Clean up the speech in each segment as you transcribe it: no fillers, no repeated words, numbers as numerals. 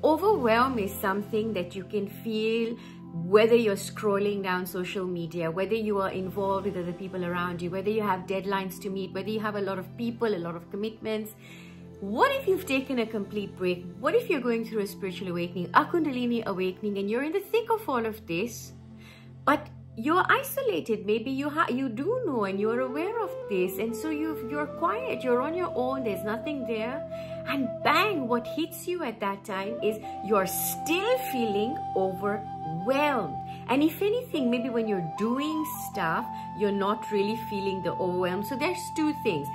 Overwhelm is something that you can feel whether you're scrolling down social media, whether you are involved with other people around you, whether you have deadlines to meet, whether you have a lot of people, a lot of commitments. What if you've taken a complete break? What if you're going through a spiritual awakening, a Kundalini awakening, and you're in the thick of all of this, but you're isolated? Maybe you do know and you're aware of this, and so you're quiet, you're on your own, there's nothing there, and bang, what hits you at that time is you're still feeling overwhelmed. And if anything, maybe when you're doing stuff, you're not really feeling the overwhelm. So there's two things.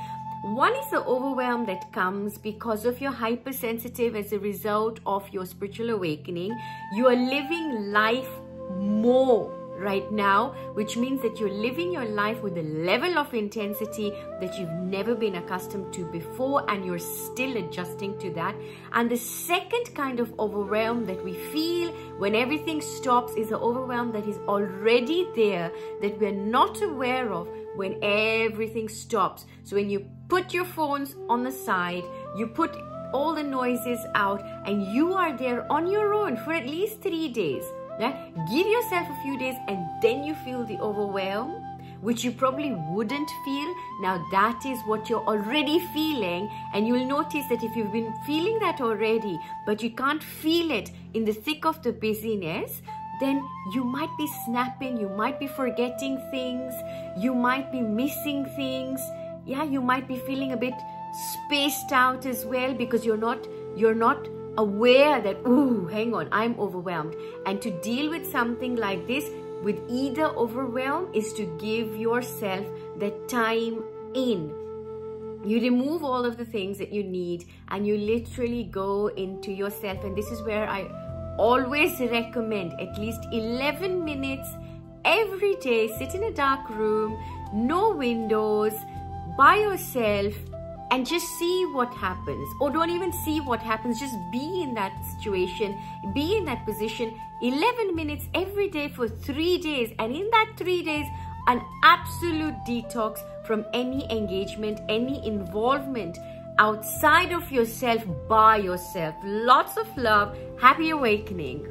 One is the overwhelm that comes because of your hypersensitive as a result of your spiritual awakening. You are living life more right now, which means that you're living your life with a level of intensity that you've never been accustomed to before, and you're still adjusting to that. And the second kind of overwhelm that we feel when everything stops is the overwhelm that is already there, that we're not aware of when everything stops. So when you put your phones on the side, you put all the noises out, and you are there on your own for at least 3 days. Yeah? Give yourself a few days, and then you feel the overwhelm, which you probably wouldn't feel. Now that is what you're already feeling, and you'll notice that if you've been feeling that already, but you can't feel it in the thick of the busyness, then you might be snapping, you might be forgetting things, you might be missing things. Yeah, you might be feeling a bit spaced out as well, because you're not aware that, ooh, hang on, I'm overwhelmed. And to deal with something like this, with either overwhelm, is to give yourself that time in. You remove all of the things that you need, and you literally go into yourself. And this is where I always recommend at least 11 minutes every day. Sit in a dark room, no windows, by yourself, and just see what happens. Or don't even see what happens, just be in that situation, be in that position. 11 minutes every day for 3 days, and in that 3 days, an absolute detox from any engagement, any involvement outside of yourself, by yourself. Lots of love. Happy awakening.